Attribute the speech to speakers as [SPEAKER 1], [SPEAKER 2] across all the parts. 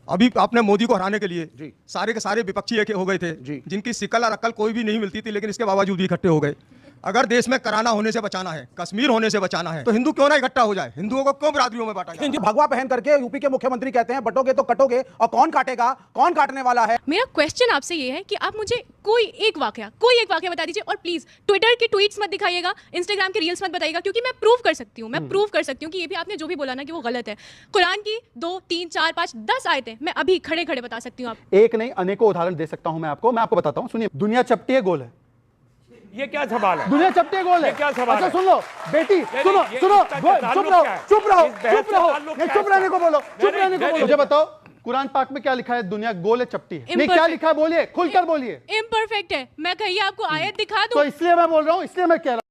[SPEAKER 1] अभी आपने मोदी को हराने के लिए सारे के सारे विपक्षी एक हो गए थे, जिनकी शिकल और अक्ल कोई भी नहीं मिलती थी, लेकिन इसके बावजूद भी इकट्ठे हो गए। अगर देश में कराना होने से बचाना है, कश्मीर होने से बचाना है, तो हिंदू क्यों ना इकट्ठा हो जाए? हिंदुओं को क्यों बिरादरियों में बांटा जाए?
[SPEAKER 2] भगवा पहन करके यूपी के मुख्यमंत्री कहते हैं बटोगे तो कटोगे, और कौन काटेगा, कौन काटने वाला है?
[SPEAKER 3] मेरा क्वेश्चन आपसे ये है कि आप मुझे कोई एक वाकया बता दीजिए, और प्लीज ट्विटर के ट्वीट्स मत दिखाइएगा, इंस्टाग्राम के रील्स मत बताइएगा, क्योंकि मैं प्रूव कर सकती हूँ कि ये भी आपने जो भी बोला ना कि वो गलत है। कुरान की 2, 3, 4, 5, 10 आयतें मैं अभी खड़े खड़े बता सकती हूँ। आप
[SPEAKER 2] एक नहीं अनेकों उदाहरण दे सकता हूं मैं आपको बताता हूं। सुनिए, दुनिया चपटी है गोल है।
[SPEAKER 4] ये क्या सवाल है?
[SPEAKER 2] दुनिया चपटी गोल है।
[SPEAKER 4] क्या सवाल
[SPEAKER 2] अच्छा सुन लो बेटी, सुनो चुप रहने को बोलो। मुझे बताओ कुरान पाक में क्या लिखा है? दुनिया गोल है, चपटी है? नहीं, क्या लिखा है? बोलिए, खुलकर बोलिए।
[SPEAKER 3] इम्परफेक्ट है। मैं कहिए आपको आयत दिखा दूं?
[SPEAKER 2] तो इसलिए मैं बोल रहा हूँ, इसलिए मैं कह रहा हूँ।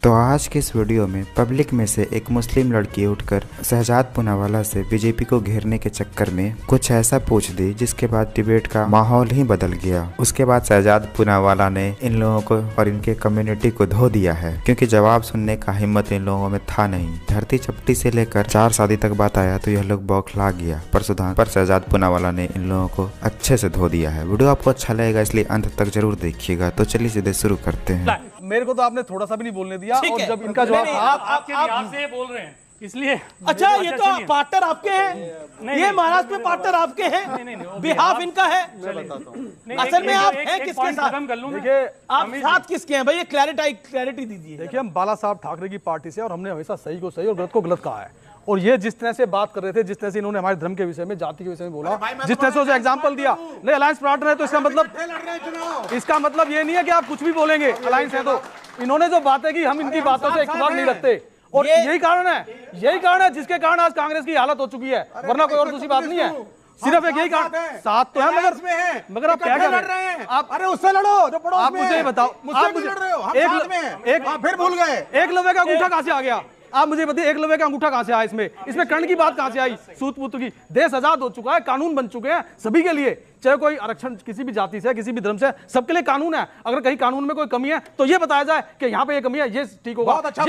[SPEAKER 5] तो आज के इस वीडियो में पब्लिक में से एक मुस्लिम लड़की उठकर शहजाद पूनावाला से बीजेपी को घेरने के चक्कर में कुछ ऐसा पूछ दी, जिसके बाद डिबेट का माहौल ही बदल गया। उसके बाद शहजाद पूनावाला ने इन लोगों को और इनके कम्युनिटी को धो दिया है, क्योंकि जवाब सुनने का हिम्मत इन लोगों में था नहीं। धरती चपटी से लेकर 4 शादी तक बात आया तो यह लोग बौखला गया, पर शहजाद पूनावाला ने इन लोगों को अच्छे से धो दिया है। वीडियो आपको अच्छा लगेगा, इसलिए अंत तक जरूर देखिएगा। तो चलिए सीधे शुरू करते हैं।
[SPEAKER 6] मेरे को तो आपने थोड़ा सा भी नहीं बोलने दिया, और जब इनका जवाब
[SPEAKER 4] आपके बिहार से बोल रहे हैं इसलिए।
[SPEAKER 7] अच्छा, ये तो पार्टनर आपके हैं, ये महाराष्ट्र में पार्टनर आपके हैं, बिहाफ इनका है। असल में आप हैं किसके साथ?
[SPEAKER 6] देखिए,
[SPEAKER 7] आप साथ किसके हैं भाई? ये क्लैरिटी दीजिए।
[SPEAKER 6] देखिए, हम बाला साहब ठाकरे की पार्टी से, और हमने हमेशा सही को सही और गलत को गलत कहा है। और ये जिस तरह से बात कर रहे थे, जिस तरह से इन्होंने हमारे धर्म के विषय में, जाति के विषय में बोला, जिस तरह से उसे एग्जांपल दिया, नहीं अलायंस पार्टनर है तो इसका मतलब ये नहीं है कि आप कुछ भी बोलेंगे अलायंस है तो। इन्होंने जो बातें की, हम इनकी बातों से इत्तेफाक नहीं रखते, और यही कारण है जिसके कारण आज कांग्रेस की हालत हो चुकी है, वरना कोई और दूसरी बात नहीं है। सिर्फ एक यही कारण साथ तो है, मगर आप क्या कर रहे हैं? आप अरे उससे लड़ो जो पड़ोस में है। आप मुझे बताओ, मुझसे भी लड़ रहे हो, हम साथ में हैं। एक फिर भूल गए, एकलव्य का अंगूठा कहां से आ गया? आप मुझे बताइए, एकलव्य का अंगूठा कहां से आया? इसमें कर्ण की बात कहां से आई? सूत पुत्र की। देश आजाद हो चुका है, कानून बन चुके हैं सभी के लिए, चाहे कोई आरक्षण किसी भी जाति से, किसी भी धर्म से, सबके लिए कानून है। अगर कहीं कानून में कोई कमी है तो ये बताया जाए कि यहाँ पे ये कमी है, ये ठीक होगा। बहुत अच्छा,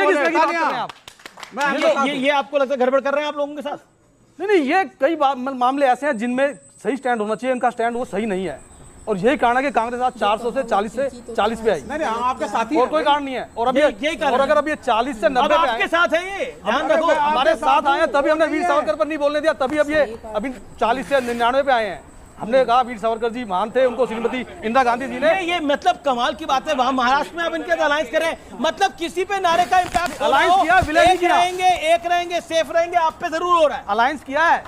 [SPEAKER 7] ये आपको लगता है गड़बड़ कर रहे हैं आप लोगों के साथ?
[SPEAKER 6] नहीं, ये कई मामले ऐसे हैं जिनमें सही स्टैंड होना चाहिए, इनका स्टैंड वो सही नहीं है, और यही कारण है कि कांग्रेस आज 400 से 40 पे आई।
[SPEAKER 7] नहीं, आपके साथी
[SPEAKER 6] और कोई कारण नहीं है। और अभी और अगर अब ये 40 से 90 पे
[SPEAKER 7] आपके साथ है, ये ध्यान रखो।
[SPEAKER 6] हमारे साथ आए, तभी हमने वीर सावरकर पर नहीं बोलने दिया, तभी अभी 40 से 99 पे आए हैं। हमने कहा वीर सावरकर जी महान थे, उनको श्रीमती इंदिरा गांधी जी ने।
[SPEAKER 7] ये मतलब कमाल की बात है, वहां महाराष्ट्र में अब इनके अलायंस करें, मतलब किसी पे नारे का इम्पैक्ट
[SPEAKER 6] अलायंस किया, विलय नहीं किया।
[SPEAKER 7] एक रहेंगे, सेफ रहेंगे, आप पे जरूर हो रहा है।
[SPEAKER 6] अलायंस किया है,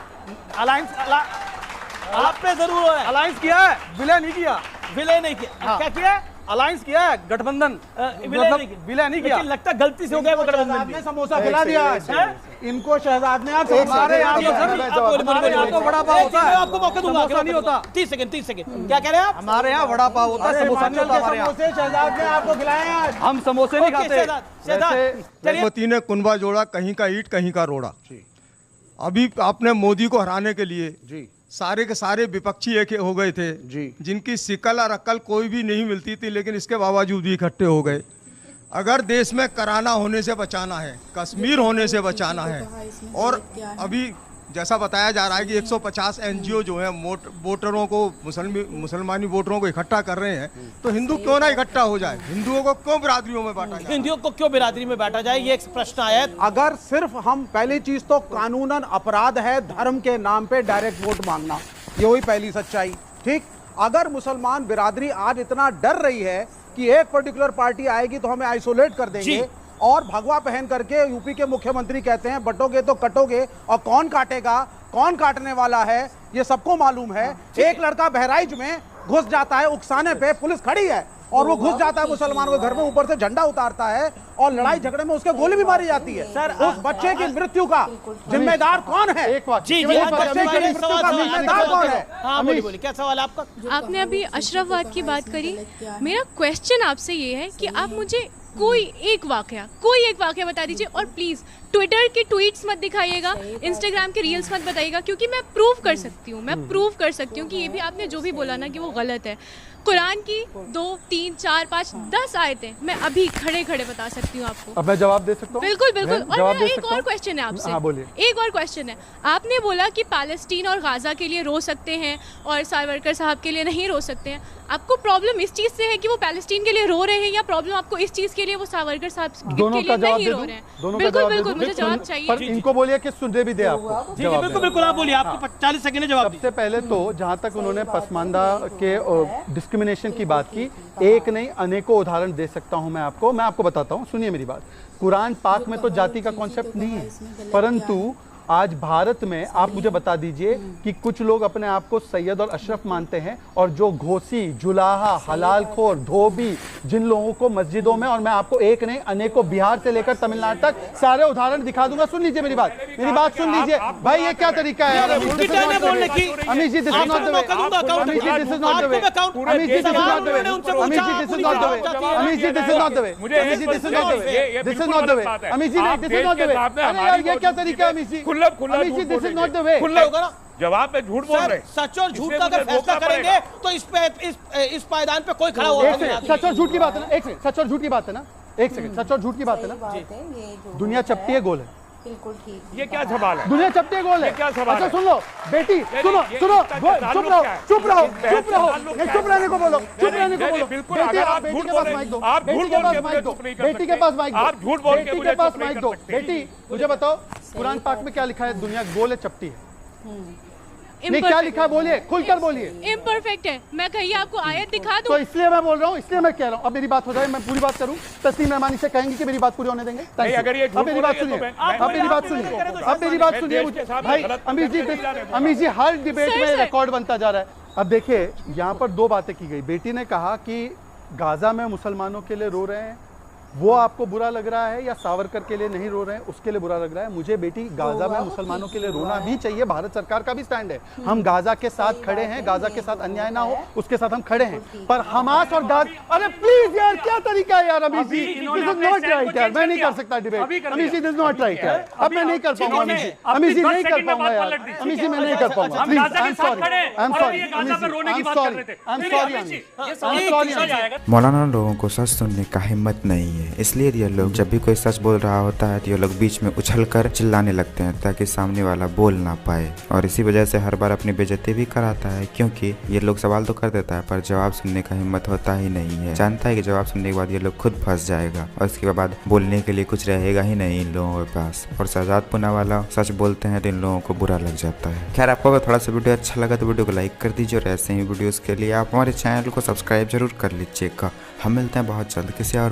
[SPEAKER 7] आप पे जरूर हो रहा है।
[SPEAKER 6] अलायंस किया है, विलय नहीं किया।
[SPEAKER 7] विलय नहीं किया, क्या किया?
[SPEAKER 6] अलायंस किया है, गठबंधन विलय नहीं किया।
[SPEAKER 7] लगता गलती से हो गया वो गठबंधन ने समोसा खिला दिया इनको। शहजाद ने
[SPEAKER 6] हमारे यहाँ तो वड़ा पाव होता है,
[SPEAKER 7] आपको मौका दूंगा,
[SPEAKER 6] नहीं होता।
[SPEAKER 7] 30 सेकंड क्या कह रहे हैं आप?
[SPEAKER 6] हमारे यहाँ वड़ा पाव होता है, समोसा नहीं होता हमारे यहाँ।
[SPEAKER 7] शहजाद ने आपको खिलाए आज,
[SPEAKER 6] हम समोसे नहीं खाते।
[SPEAKER 1] श्रीमती ने कुनबा जोड़ा, कहीं का ईंट कहीं का रोड़ा। अभी आपने मोदी को हराने के लिए सारे के सारे विपक्षी एक हो गए थे, जिनकी शिकल और अक्ल कोई भी नहीं मिलती थी, लेकिन इसके बावजूद भी इकट्ठे हो गए। अगर देश में कराना होने से बचाना है, कश्मीर होने से बचाना है, और अभी जैसा बताया जा रहा है कि 150 एनजीओ जो हैं वोटरों को, मुसलमानी वोटरों को इकट्ठा कर रहे हैं, तो हिंदू क्यों ना इकट्ठा हो जाए? हिंदुओं को क्यों बिरादरियों में बांटा जाए?
[SPEAKER 7] हिंदुओं को क्यों बिरादरी में बांटा जाए, ये एक प्रश्न आया है।
[SPEAKER 2] अगर सिर्फ हम, पहली चीज तो कानूनन अपराध है धर्म के नाम पे डायरेक्ट वोट मांगना, ये हुई पहली सच्चाई। ठीक, अगर मुसलमान बिरादरी आज इतना डर रही है कि एक पर्टिकुलर पार्टी आएगी तो हमें आइसोलेट कर देंगे, और भगवा पहन करके यूपी के मुख्यमंत्री कहते हैं बटोगे तो कटोगे, और कौन काटेगा, कौन काटने वाला है, ये सबको मालूम है। एक लड़का बहराइच में घुस जाता है, उकसाने पे पुलिस खड़ी है, और वो घुस जाता है मुसलमान के घर में, ऊपर से झंडा उतारता है, और लड़ाई झगड़े में उसके गोली भी मारी जाती है।
[SPEAKER 7] सर,
[SPEAKER 2] उस बच्चे की मृत्यु का जिम्मेदार कौन है?
[SPEAKER 7] जी, बच्चे की मृत्यु का जिम्मेदार कौन है? हाँ, बोलिए, क्या सवाल है आपका?
[SPEAKER 3] आपने अभी अशरफवाद की बात करी। मेरा क्वेश्चन आपसे ये है कि आप मुझे कोई एक वाकया बता दीजिए और प्लीज़ ट्विटर के ट्वीट्स मत दिखाइएगा, इंस्टाग्राम के रील्स मत बताइएगा, क्योंकि मैं प्रूव कर सकती हूँ कि ये भी आपने जो भी बोला ना कि वो गलत है। कुरान की 2, 3, 4, 5, 10 आयतें मैं अभी खड़े खड़े बता सकती हूँ आपको।
[SPEAKER 6] अब मैं जवाब दे सकता हूँ?
[SPEAKER 3] बिल्कुल बिल्कुल। और
[SPEAKER 6] जवाब
[SPEAKER 3] मेरा
[SPEAKER 6] दे
[SPEAKER 3] एक
[SPEAKER 6] सकता
[SPEAKER 3] और
[SPEAKER 6] हूँ?
[SPEAKER 3] क्वेश्चन है आपसे।
[SPEAKER 6] हाँ, बोलिए।
[SPEAKER 3] एक और क्वेश्चन है, आपने बोला कि पैलेस्टीन और गाजा के लिए रो सकते हैं और सावरकर साहब के लिए नहीं रो सकते हैं। आपको प्रॉब्लम इस चीज़ से है कि वो पैलेस्टीन के लिए रो रहे हैं, या प्रॉब्लम आपको इस चीज़ के लिए वो सावरकर साहब
[SPEAKER 6] दोनों
[SPEAKER 3] के
[SPEAKER 6] का
[SPEAKER 3] लिए
[SPEAKER 6] जवाब
[SPEAKER 3] नहीं
[SPEAKER 6] दे
[SPEAKER 3] रो
[SPEAKER 6] दूं?
[SPEAKER 3] रहे हैं?
[SPEAKER 6] दोनों का
[SPEAKER 3] बिल्कुल
[SPEAKER 6] जवाब दे
[SPEAKER 3] बिल्कुल,
[SPEAKER 6] दूं?
[SPEAKER 3] मुझे जवाब चाहिए।
[SPEAKER 6] पर इनको बोलिए कि सुनने भी दे आपको।
[SPEAKER 7] जी जी बिल्कुल बिल्कुल, आप बोलिए, आपको 40 सेकंड में जवाब
[SPEAKER 6] सबसे पहले तो जहां तक उन्होंने पसमानदा के डिस्क्रिमिनेशन की बात की, एक नहीं अनेकों उदाहरण दे सकता हूं मैं आपको बताता हूं, सुनिए मेरी बात। कुरान पाक में तो जाति का कॉन्सेप्ट नहीं है, परंतु आज भारत में आप मुझे बता दीजिए कि कुछ लोग अपने आप को सैयद और अशरफ मानते हैं, और जो घोसी, जुलाहा, हलालखोर, धोबी, जिन लोगों को मस्जिदों में, और मैं आपको एक नहीं अनेकों बिहार से लेकर तमिलनाडु तक सारे उदाहरण दिखा दूंगा। सुन लीजिए मेरी बात सुन लीजिए भाई, ये क्या तरीका है? Amish ji, this is not the way. Amish ji, this is not the way. Amish ji, this is not the way. Amish ji, this is not the way. Amish ji, this is not the way. Amish ji, this is not the way. This is not the way. Amish ji, this is not the way. अरे यार, ये क्या तरीका है Amish ji? Amish ji, this is not the वे।
[SPEAKER 4] जवाब पे झूठ बोल रहे हैं।
[SPEAKER 7] सच और झूठ का अगर फैसला करेंगे तो इस पायदान पे कोई खड़ा हुआ नहीं।
[SPEAKER 6] सच और झूठ की बात है ना, एक सेकंड, सच और झूठ की बात है ना, एक सेकंड, सच और झूठ की बात है ना। दुनिया चपटी है, गोल है।
[SPEAKER 8] बिल्कुल ठीक।
[SPEAKER 4] ये क्या सवाल है?
[SPEAKER 6] दुनिया चपटी है, गोल है।
[SPEAKER 4] क्या सवाल
[SPEAKER 6] अच्छा
[SPEAKER 4] है?
[SPEAKER 6] सुन लो बेटी, सुनो, चुप रहने को बोलो। बेटी, आप बेटी के पास माइक दो। बेटी के पास माइक दो।
[SPEAKER 4] आप झूठ बोल के
[SPEAKER 6] बेटी
[SPEAKER 4] मुझे
[SPEAKER 6] के पास
[SPEAKER 4] चुप नहीं
[SPEAKER 6] माइक
[SPEAKER 4] कर
[SPEAKER 6] दो।
[SPEAKER 4] सकते।
[SPEAKER 6] बेटी, मुझे बताओ कुरान पाक में क्या लिखा है? दुनिया गोल है, चपटी है। नहीं, क्या लिखा है? बोलिए, खुलकर बोलिए।
[SPEAKER 3] इम्परफेक्ट है। मैं कहिए आपको आयत दिखा दूं?
[SPEAKER 6] तो इसलिए मैं बोल रहा हूँ, इसलिए मैं कह रहा हूँ। अब मेरी बात हो जाए, मैं पूरी बात करूँ, तस्लीम रहमानी से कहेंगे कि मेरी बात पूरी होने देंगे?
[SPEAKER 4] अगर ये
[SPEAKER 6] अब मेरी बात सुनिए, अब मेरी बात सुनिए भाई। अमीश जी, हर डिबेट में रिकॉर्ड बनता जा रहा है। अब देखिए, यहाँ पर दो बातें की गई। बेटी ने कहा कि गाजा में मुसलमानों के लिए रो रहे हैं, वो आपको बुरा लग रहा है, या सावरकर के लिए नहीं रो रहे हैं उसके लिए बुरा लग रहा है? मुझे बेटी, गाजा में मुसलमानों के लिए रोना भी चाहिए। भारत सरकार का भी स्टैंड है, हम गाजा के साथ खड़े हैं, गाजा के साथ अन्याय ना हो उसके साथ हम खड़े हैं। पर हमास और अरे प्लीज यार, क्या तरीका है यार Amish ji? This is not right यार, मैं नहीं कर सकता debate. Amish ji, this is not right यार। अब मैं नहीं कर पाऊंगा अमीश जी, अमीश जी नहीं कर पाऊंगा यार, अमीश जी मैं नहीं कर पाऊंगा। Please, I am sorry.
[SPEAKER 5] मौलाना लोगों को सच सुनने का हिम्मत नहीं है, इसलिए ये लोग जब भी कोई सच बोल रहा होता है तो ये लोग बीच में उछलकर चिल्लाने लगते हैं ताकि सामने वाला बोल ना पाए, और इसी वजह से हर बार अपनी बेइज्जती भी कराता है, क्योंकि ये लोग सवाल तो कर देता है पर जवाब सुनने का हिम्मत होता ही नहीं है। जानता है कि जवाब सुनने के बाद ये लोग खुद फंस जाएगा और इसके बाद बोलने के लिए कुछ रहेगा ही नहीं इन लोगों के पास। और शहजाद पूनावाला सच बोलते हैं तो इन लोगों को बुरा लग जाता है। खैर, आपको अगर थोड़ा सा वीडियो अच्छा लगा तो वीडियो को लाइक कर दीजिए, और ऐसे ही वीडियोस के लिए आप हमारे चैनल को सब्सक्राइब जरूर कर लीजिएगा। हम मिलते हैं बहुत जल्द किसी और